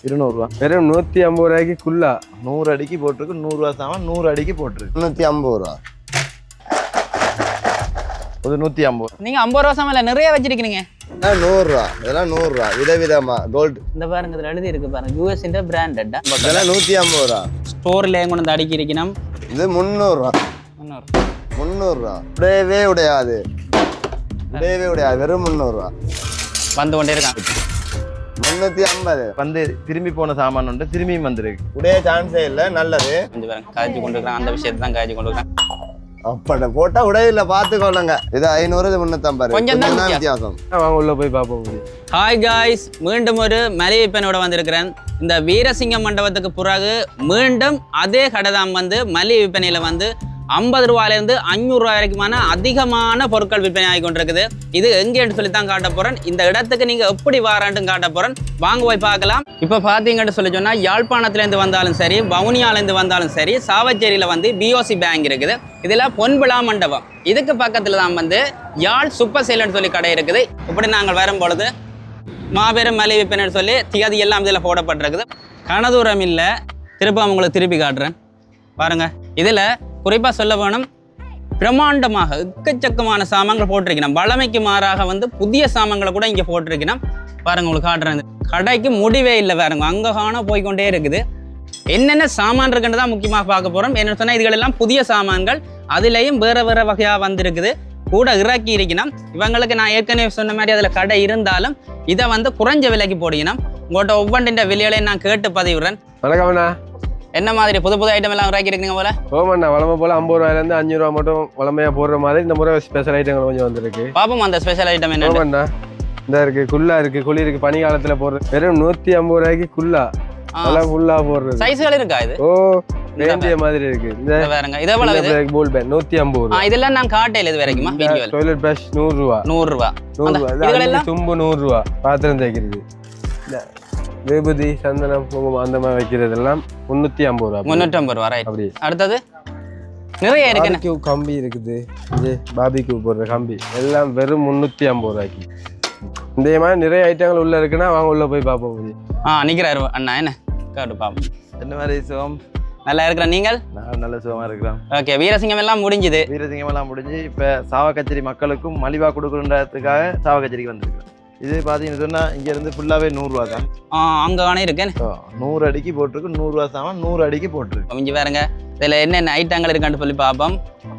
200 வெறும் 150 ரூபாய்க்கு குல்லா 100 அடிக்கு போட்டிருக்கு 100 ரூபா சாமான் 100 அடிக்கு போட்டிருக்கு 350 ஒரு 150 நீங்க 50 ரூபா சாமான்ல நிறைய வச்சிருக்கீங்க. 100 இதெல்லாம் 100 விதவிதமா கோல்டு. இந்த பாருங்க இதுல எழுதி இருக்கு பாருங்க யூஎஸ் இந்த பிராண்டட் இதெல்லாம் 150 ஸ்டோர்ல கொண்டு வந்து அடுக்கி இருக்கணும். இது 300 300 உடையாது வெறும் 300 வந்து கொண்டே இருக்கான். 350 வந்து திரும்பி போன சாமான் உண்டு திரும்பியும் வந்திருக்கு உடைய சான்ஸே இல்லை. நல்லது கொஞ்சம் பாருங்க காய்ச்சி கொண்டு இருக்கான். அந்த விஷயத்தை தான் காய்ச்சி கொண்டு இருக்கான். அப்பட போட்டா உடையில பாத்துக்கொள்ளுங்க. இது 500 இது 350 கொஞ்சம் தான் வித்தியாசம். வாங்க உள்ள போய் பார்ப்போம். ஹாய் காய்ஸ், மீண்டும் ஒரு மளிகை விற்பனையோட வந்திருக்கிறேன். இந்த வீரசிங்கம் மண்டபத்துக்கு பிறகு மீண்டும் அதே கடை தான் வந்து மளிகை விற்பனையில வந்து 50 ரூபாயிலிருந்து 500 ரூபாய் வரைக்குமான அதிகமான பொருட்கள் விற்பனை ஆகி கொண்டிருக்குது. இது எங்கேன்னு சொல்லி தான் காட்ட போறேன். இந்த இடத்துக்கு நீங்க எப்படி வாரான்ட்டு காட்ட போறேன். வாங்க போய் பார்க்கலாம். இப்ப பாத்தீங்கன்னு சொல்லி சொன்னா யாழ்ப்பாணத்திலேருந்து வந்தாலும் சரி, வவுனியாலேருந்து வந்தாலும் சரி, சாவச்சேரியில வந்து பிஓசி பேங்க் இருக்குது. இதுல பொன்விழா மண்டபம் இதுக்கு பக்கத்துல தான் வந்து யாழ் சூப்பர் சேல்னு சொல்லி கடை இருக்குது. இப்படி நாங்கள் வரும்பொழுது மாபெரும் மளிகை விற்பனைன்னு சொல்லி திகதி எல்லாம் இதில் போடப்பட்டிருக்குது. கனதூரம் இல்லை, திருப்ப உங்களுக்கு திருப்பி காட்டுறேன் பாருங்க. இதில் குறிப்பாக சொல்ல வேணும், பிரம்மாண்டமாக எக்கச்சக்கமான சாமான்கள் போட்டிருக்கணும். வளமைக்கு மாறாக வந்து புதிய சாமான்களை கூட இங்கே போட்டிருக்கணும் பாருங்க. உங்களுக்கு காட்டுறேன். கடைக்கு முடிவே இல்லை பாருங்க, அங்கே காண போய்கொண்டே இருக்குது. என்னென்ன சாமான் இருக்குன்னு தான் முக்கியமாக பார்க்க போகிறோம். என்ன சொன்னால் இதுகளெல்லாம் புதிய சாமான்கள், அதுலேயும் வேறு வேறு வகையாக வந்திருக்குது. கூட இறக்கி இருக்கணும். இவங்களுக்கு நான் ஏற்கனவே சொன்ன மாதிரி அதில் கடை இருந்தாலும் இதை வந்து குறைஞ்ச விலைக்கு போடணும். உங்கள்கிட்ட ஒவ்வொன்றின் விலைகளையும் நான் கேட்டு பதிவிடுறேன். வணக்கம்ண்ணா. என்ன மாதிரி புது புது ஐட்டம் எல்லாம் இறக்கி இருக்கீங்க போல? ஓமண்ணா, வளமை போல 50 ரூபாயிலேருந்து 5 ரூபா மட்டும் வளமையாக போடுற மாதிரி இந்த முறை ஸ்பெஷல் ஐட்டங்கள் கொஞ்சம் வந்திருக்கு. பாப்போம் அந்த ஸ்பெஷல் ஐட்டம் என்ன. ஓமண்ணா, இந்த இருக்கு குல்லா இருக்கு, குழி இருக்கு. பனி காலத்தில் போடுறது வெறும் 150 ரூபாய்க்கு குல்லா நல்லா ஃபுல்லா போடுறது. சைஸ்கள் இருக்கா இது? ஓ, வேண்டிய மாதிரி இருக்கு. இந்த பாருங்க, இது எவ்வளவு இது? போல் பேன் 150 ரூபாய். இதெல்லாம் நான் காட்டையில இது வரைக்குமா வீடியோல. டாய்லெட் பிரஷ் 100 ரூபாய். 100 ரூபாய். 100 ரூபாய். தும்பு 100 ரூபாய். பாத்திரம் தேய்க்கிறது, விபூதி, சந்தனம், குங்குமம் அந்த மாதிரி வைக்கிறதெல்லாம் 350 ரூபாய். 350 ரூபாய். ரைட். அப்படி அடுத்தது நிறைய இருக்கு. கம்பி இருக்குது, இது பாபிக்கு போடுற கம்பி எல்லாம் வெறும் 350 ரூபாய்க்கு. இந்த மாதிரி நிறைய ஐட்டங்கள் உள்ள இருக்குன்னா வாங்க உள்ள போய் பார்ப்போம். நிக்கிறாரு அண்ணா, என்ன காட்டு பாப்போம். என்ன மாதிரி சுகம்? நல்லா இருக்கிறேன். நீங்கள்? நான் நல்ல சுகமா இருக்கிறேன். ஓகே, வீரசிங்கம் எல்லாம் முடிஞ்சுது. வீரசிங்கம் எல்லாம் முடிஞ்சு இப்போ சாவக்கச்சேரி மக்களுக்கும் மலிவா கொடுக்குறதுக்காக சாவக்கச்சேரிக்கு வந்திருக்கேன். இது பார்த்தீங்கன்னு சொன்னால் இங்கேருந்து ஃபுல்லாகவே 100 ரூபா தான். அங்கே காணே இருக்கேன். 100 அடிக்கு போட்டிருக்கு. 100 ரூபா சாமான் 100 அடிக்கு போட்டிருக்கு. இங்கே பாருங்க, இதில் என்னென்ன ஐட்டங்கள் இருக்கான்னு சொல்லி பார்ப்போம்.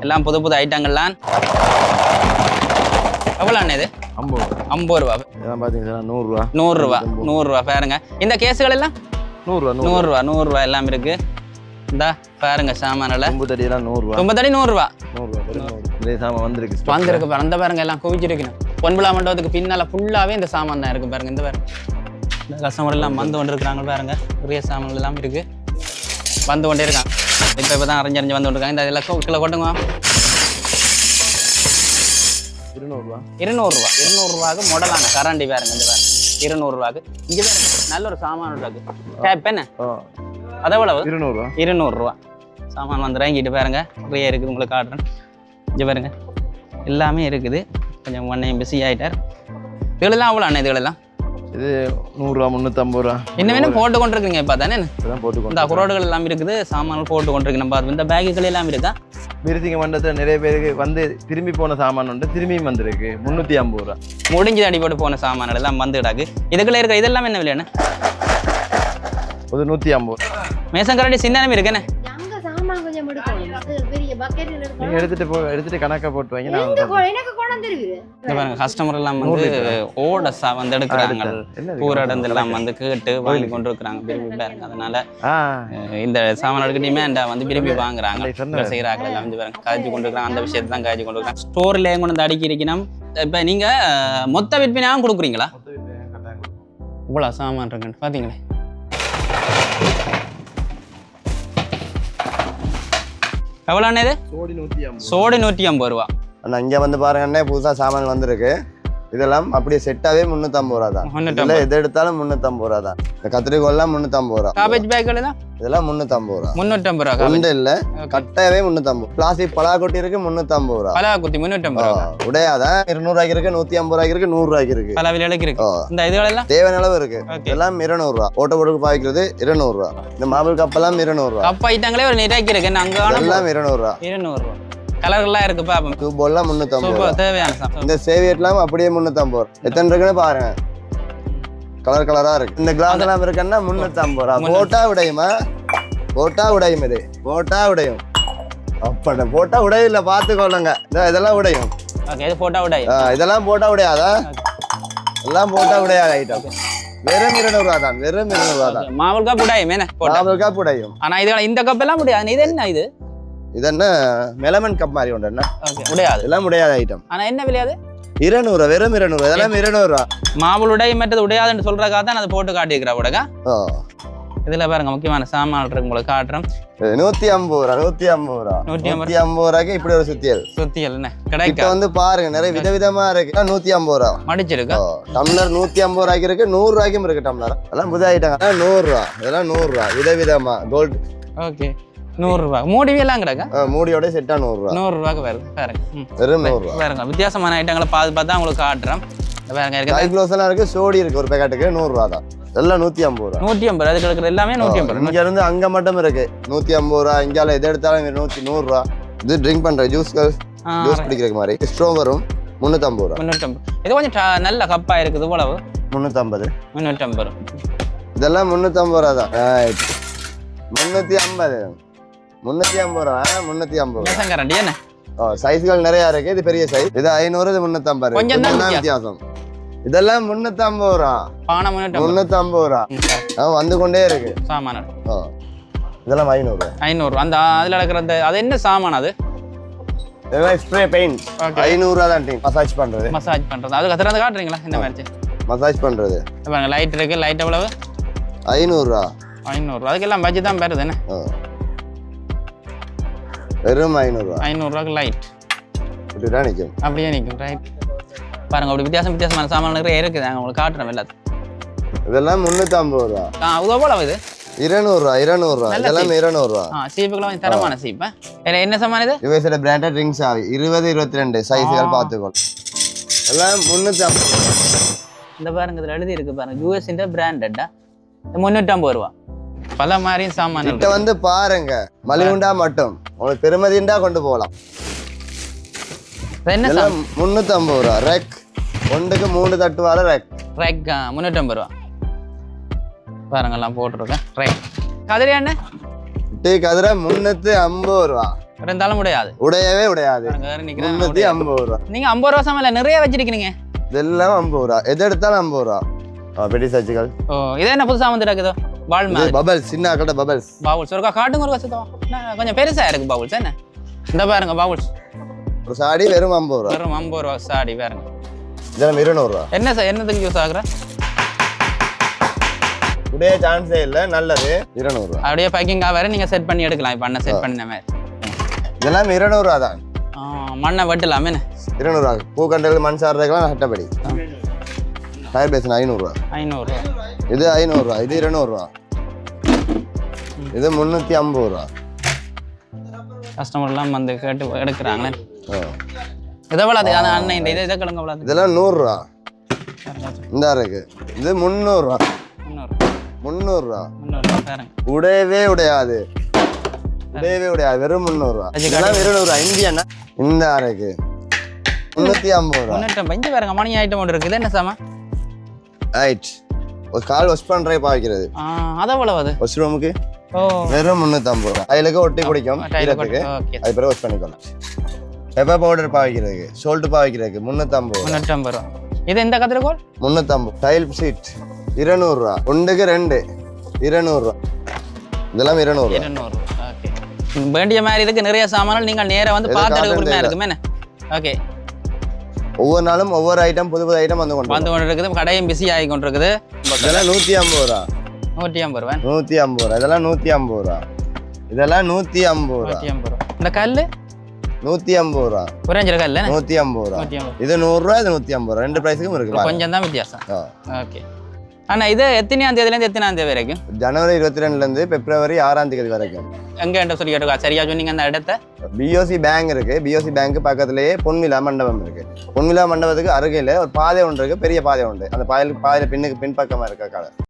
எல்லாம் புது புது ஐட்டங்கள்லாம். எவ்வளோ அண்ணே இது? 50 ரூபா. இதெல்லாம் பார்த்தீங்கன்னா 100 ரூபா. 100 ரூபா. 100 ரூபா பாருங்க. இந்த கேஸுகள் எல்லாம் 100 ரூபா. 100 ரூபா. 100 ரூபா எல்லாம் இருக்கு. இந்த பாருங்க சாமானில் 90 அடியெல்லாம் 100 ரூபா. 90 அடி 100 ரூபா. 100 ரூபா. இதே சாமான் வந்திருக்கு. பாருங்க, அந்த பாருங்க எல்லாம் குவிச்சிருக்கணும். பொன்விழா மண்டபத்துக்கு பின்னால ஃபுல்லாவே இந்த சாமான் தான் இருக்கு பாருங்க. இந்த பாருங்க, இந்த கஸ்டமர் எல்லாம் வந்து கொண்டு இருக்கிறாங்க பாருங்க. நிறைய சாமான்கள் எல்லாம் இருக்கு, வந்து கொண்டே இருக்காங்க. இப்பதான் அரைஞ்சு வந்து கொண்டிருக்காங்க. இந்த இதெல்லாம் கிலோ கொட்டுங்க. 200 ரூபா. 200 ரூபா. 200 ரூபாய்க்கு மாடலான கரண்டி பாருங்க. இந்த பாருங்க 200 ரூபாய்க்கு. இங்கே நல்ல ஒரு சாமான் இருக்கு. டேப் என்ன அது எவ்வளவு? 200 ரூபா. 200 ரூபா சாமான் வந்து இறங்கிட்டு பாருங்க. நிறைய இருக்குது, உங்களுக்கு காட்டுறேன். இங்கே பாருங்க, எல்லாமே இருக்குது. கொஞ்சம் ஒன்னையும் பிஸி ஆகிட்டார். இதுகளெல்லாம் அவ்வளோ அண்ணா? இதுகளெல்லாம் இது 100 ரூபா, 350 ரூபா. என்ன வேணும் போட்டு கொண்டிருக்கீங்க இப்போ தானே? போட்டு இந்த குரோடுகள் எல்லாம் இருக்குது, சாமான்கள் போட்டு கொண்டிருக்கு. நம்ம இந்த பேக்குகள் எல்லாம் இருக்கா? வீரசிங்க மண்டபத்தில் நிறைய பேருக்கு வந்து திரும்பி போன சாமான் உண்டு திரும்பியும் வந்திருக்கு. 350 ரூபா. முடிஞ்சு அடி போட்டு போன சாமான்கள் எல்லாம் வந்து கிடாக்கு. இதுக்குள்ள இருக்க இதெல்லாம் என்ன விலையாண்ணே? ஒரு 150. மேசன் கரண்டி சின்னமே இருக்குண்ணே. நீங்க எடுத்துட்டு கணக்கா போட்டு வாங்க. பாருங்க, கஸ்டமர் எல்லாம் வந்து ஓட வந்து எடுக்கிறாங்க. ஊரடந்து எல்லாம் வந்து கேட்டு வாங்கி கொண்டு இருக்கிறாங்க விரும்பி பாருங்க. அதனால இந்த சாமான் எடுக்கணுமே வந்து விரும்பி வாங்குறாங்க. செய்யறாங்க எல்லாம் வந்து பாருங்க, காய்ச்சி கொண்டு இருக்கிறாங்க. அந்த விஷயத்தை தான் காய்ச்சி கொண்டு இருக்காங்க. ஸ்டோர்ல கொண்டு வந்து அடுக்கி இருக்கணும். இப்ப நீங்க மொத்த விற்பனையாகவும் கொடுக்குறீங்களா? இவ்வளவு சாமான் இருக்குன்னு பாத்தீங்களே. எவ்வளோண்ணே இது? சோடி 150 ரூபா. அண்ணா இங்கே வந்து பாருங்கண்ணே, புதுசாக சாமான் வந்திருக்கு. இதெல்லாம் அப்படியே செட்டாவே 350 ரூபா தான். 350. இதுல எது எடுத்தாலும் 350 ரூபா தான். இந்த கத்திரிக்கோல்லாம் 350 ரூபா. காபேஜ் பேக்கள் எல்லாம் இதெல்லாம் 350 ரூபா. 350 ரூபா காபேஜ். ஒன்று இல்ல கட்டாயவே 350. பிளாஸ்டிக் பலாக்கொட்டி இருக்கு 350 ரூபா. பலாக்குத்தி 350 ரூபா. உடையாதான் 200 ரூபாய்க்கு இருக்கு, 150 ரூபாய்க்கு இருக்கு, 100 ரூபாய்க்கு இருக்கு. பல விலைக்கு இருக்கு. இந்த இதுகள் எல்லாம் தேவையான அளவு இருக்கு. Okay. இதெல்லாம் 200 ரூபா. ஓட்ட போட்டு பாய்க்கிறது 200 ரூபா. இந்த மாபிள் கப்பெல்லாம் 200 ரூபா. கப் ஐட்டங்களே ஒரு நிறைய இருக்கு. அங்க காணோம். எல்லாம் 200 ரூபா. 200 ரூபா. கலர்லாம் இருக்கு பாப்போம். டியூபெல்லாம் 350 ரூபா. சூப்பர் தேவையான சாமான். இந்த சேவியட்லாம் அப்படியே 350 ரூபா. எத்தனை இருக்குன்னு பாருங்க. கலர் கலரா இருக்கு. இந்த கிளாஸ் எல்லாம் இருக்குன்னா 350 ரூபா. போட்டா உடையுமா? போட்டா உடையும். இது போட்டா உடையும். அப்பட போட்டா உடையில பாத்துக்கொள்ளுங்க. இதெல்லாம் உடையும். ஓகே இது போட்டோ உடை. இதெல்லாம் போட்டா உடையாதா? எல்லாம் போட்டா உடையாத ஐட்டம். வெறும் 200 ரூபா தான். வெறும் 200 ரூபா தான். மாவல் கப் உடை மேனே போட்டா. மாபிள் கப் உடையும். ஆனா இது இந்த கப் எல்லாம் முடியாது. இது என்ன இது? இது என்ன மெலமன் கப் மாதிரி ஒன்று என்ன? ஓகே முடியாது. இதெல்லாம் உடையாத ஐட்டம். ஆனா என்ன விலையாது? 200 ரூபா. வெறும் 200. இதெல்லாம் 200 ரூபா. மாவல் உடை மற்றது உடையாதுன்னு சொல்றதுக்காக தான் அதை போட்டு காட்டியிருக்கிறா உடகா. இதுல பாருங்க முக்கியமான சாமான் இருக்கு உங்களுக்கு காட்டுறோம். 150 ரூபா. 150 ரூபா. 150 ரூபாய்க்கு இப்படி ஒரு சுத்தியல். சுத்தியல் என்ன இப்ப கிடைக்கும் வந்து பாருங்க நிறைய விதவிதமா இருக்கு. 150 ரூபா. மடிச்சிருக்கா. டம்ளர் 150 ரூபாய்க்கு இருக்கு, 100 ரூபாய்க்கும் இருக்கு டம்ளர். எல்லாம் புது ஆயிட்டாங்க. 100 ரூபா. இதெல்லாம் 100 ரூபா. விதவிதமா கோல்டு. ஓகே 100 ரூபா. மூடி எல்லாம் கிடக்கா. மூடியோட செட்டா 100 ரூபா. 100 ரூபாய்க்கு வருது பாருங்க. வெறும் 100 ரூபா. பாருங்க வித்தியாசமான ஐட்டங்களை பார்த்து பார்த்தா உங்களுக்கு காட்டுறோம். பாருங்க இருக்கு. கை க்ளோஸ் எல்லாம் இருக்கு. சோடி இருக்கு ஒரு பேக்கெட்டுக்கு 100 ரூபா தான். எல்லாம் 150 ரூபா. 150 அதுக்கு இருக்கிற எல்லாமே 150. இங்க இருந்து அங்க மட்டும் இருக்கு 150 ரூபா. இங்கால எது எடுத்தாலும் 100 ரூபா. இது ட்ரிங்க் பண்ற ஜூஸ்கள் ஜூஸ் குடிக்கிறதுக்கு மாதிரி ஸ்ட்ரோ வரும் 350 ரூபா. 350. இது கொஞ்சம் நல்ல கப்பா இருக்குது. இவ்வளவு 350. 350 ரூபா. இதெல்லாம் 350 ரூபா தான். 350. 350 ரூபா. 350 ரூபா. சங்கரண்டி என்ன சைஸ்கள் நிறைய இருக்கு. இது பெரிய சைஸ். இது 500. இது 350. கொஞ்சம் தான் வித்தியாசம். இதெல்லாம் 350 ரூபா. பானை 350 ரூபா. வந்து கொண்டே இருக்கு சாமான. இதெல்லாம் 500 ரூபா. 500. அந்த அதுல இருக்கிற அது என்ன சாமான் அது? இதெல்லாம் ஸ்ப்ரே பெயிண்ட். 500 ரூபா தான். டீம் மசாஜ் பண்றது. மசாஜ் பண்றது. அதுக்கு திறந்து காட்டுறீங்களா இந்த மாதிரி? மசாஜ் பண்றது. பாருங்க லைட் இருக்கு. லைட் எவ்வளவு? 500 ரூபா. 500. அதுக்கெல்லாம் பட்ஜெட் தான் வருது என்ன? வெறும் 500 ரூபா. 500 ரூபாய்க்கு லைட் இப்படிதான் நிற்கும். அப்படியே நிற்கும். ரைட் பாருங்க அப்படி வித்தியாசமான சாமான் நிறைய இருக்குது. நாங்கள் உங்களுக்கு காட்டுறோம் எல்லாத்தையும். இதெல்லாம் 350 ரூபா. எவ்வளவு இது? 200 ரூபா. 200 ரூபா. இதெல்லாம் 200 ரூபா. சீப்புக்கெல்லாம் கொஞ்சம் தரமான சீப். என்ன சாமான் இது? யுஎஸ்ஏ பிராண்டட் ரிங்ஸ் ஆவி 20 22 சைஸ்கள் பார்த்துக்கோ. எல்லாம் 350. இந்த பாருங்க இதுல எழுதி இருக்கு பாருங்க யூஎஸ் பிராண்டடா 350 ரூபா. பல மாதிரி சாமான் கிட்ட வந்து பாருங்க. மலிவுண்டா மட்டும் உங்களுக்கு பெருமதிண்டா கொண்டு போகலாம். என்ன 350 ரூபா. ரெக் ஒன்றுக்கு 3 தட்டு வர ரெக். ரெக் 350 ரூபா. பாருங்க எல்லாம் போட்டுருக்கேன். ரைட் கதிரி என்ன? டீ கதிரை 350 ரூபா. இருந்தாலும் முடியாது. உடையவே உடையாது. 350 ரூபா. நீங்க 50 ரூபா சாமான் நிறைய வச்சிருக்கீங்க. இதெல்லாம் 50 ரூபா. எது எடுத்தாலும் 50 ரூபா. பெட்டி சச்சுகள். ஓ இது என்ன புதுசா வந்துருக்குதோ? பால் மாதிரி பபிள்ஸ். சின்ன கடை பபிள்ஸ். பவுல்ஸ் ஒருக்கா காட்டுங்க ஒரு வச்சதோ. கொஞ்சம் பெருசா இருக்கு பவுல்ஸ் என்ன? இந்த பாருங்க பவுல்ஸ். ஒரு சாடி வெறும் 50 ரூபா. வெறும் 50 ரூபா சாடி பாருங்க. இதெல்லாம் 200 ரூபா. என்னதுக்கு யூஸ் ஆகுற? உடைய சான்ஸே இல்ல. நல்லது 200 ரூபா. அப்படியே பேக்கிங்கா வேற நீங்க செட் பண்ணி எடுக்கலாம். இப்ப அண்ணன் செட் பண்ண மாதிரி. இதெல்லாம் 200 ரூபா தான். மண்ணை வெட்டலாமே 200 ரூபா. பூக்கண்டல் மண் சாடுறதுக்கெல்லாம் சட்டப்படி. ஃபயர் பேசன் 500 ரூபா. 500 ரூபா. இது 500 ரூபா. இது 200 ரூபா. இது 350 ரூபா. கஸ்டமர் எல்லாம் வந்து கேட்டு எடுக்கிறாங்களே. இதை எவ்வளோ அது அண்ணன் இந்த இதை கிழங்கு எவ்வளோ? இதெல்லாம் 100 ரூபா. இந்த இருக்கு. இது 300 ரூபா. 300 ரூபா. உடையவே உடையாது. உடையவே உடையாது. வெறும் 300 ரூபா. இதெல்லாம் 200 ரூபா. இந்தியன்னா இந்த இருக்கு 350 ரூபா. 350 பாருங்க. மணி ஐட்டம் ஒன்று இருக்குது. என்ன சாமா? ரைட். ஒரு கால் வாஷ் பண்றே பாவிக்கிறது. அது எவ்வளவு அது? வாஷ் ரூமுக்கு ஓ வெறும் 350 ரூபா. கையிலுக்கு ஒட்டி குடிக்கும். கையிலுக்கு அது பிறகு வாஷ் பண்ணிக்கலாம். பெப்பர் பவுடர் பாவிக்கிறதுக்கு, சால்ட் பாவிக்கிறதுக்கு 350 ரூபா. 350 ரூபா. இது எந்த கத்திரிக்கோள்? 350. டைல் ஷீட் 200 ரூபா. ஒன்றுக்கு 2 200 ரூபா. இதெல்லாம் 200 ரூபா. 200 ரூபா. ஓகே. வேண்டிய மாதிரி இதுக்கு நிறைய சாமான்கள் நீங்கள் நேரா வந்து பார்த்து எடுக்க உரிமையா இருக்குமே. ஓகே. ஒவ்வொரு நாளும் ஒவ்வொரு ஐட்டம் புது ஐட்டம் வந்து கொண்டு இருக்குது. கடையும் பிஸி ஆகி கொண்டு இருக்குது. இதெல்லாம் 150 ரூபா. 150 ரூபா. 150 ரூபா. இதெல்லாம் 150 ரூபா. இதெல்லாம் 150 ரூபா. 150 ரூபா. இந்த கல்லு 150 ரூபா குறைஞ்சிருக்கா இல்லை 150 ரூபா 150 இது 100 ரூபா இது 150 ரூபா ரெண்டு பிரைஸுக்கும் இருக்கு பாருங்க. கொஞ்சம் தான் வித்தியாசம் ஆ. ஓகே அண்ணா இது எத்தனையாம் தேதியிலேருந்து எத்தனாம் தேதி வரைக்கும் ஜனவரி 22 இருந்து பிப்ரவரி 6ஆம் தேதி வரைக்கும் எங்கே சொல்லி கேட்டுக்கா சரியா சொன்னீங்க அந்த இடத்த பிஓசி பேங்க் இருக்கு பிஓசி பேங்க் பக்கத்துலயே பொன்விழா மண்டபம் இருக்கு பொன்விழா மண்டபத்துக்கு அருகில ஒரு பாதை ஒன்று இருக்கு பெரிய பாதை உண்டு அந்த பாதையில பின்னுக்கு பின்பக்கமா இருக்க கடை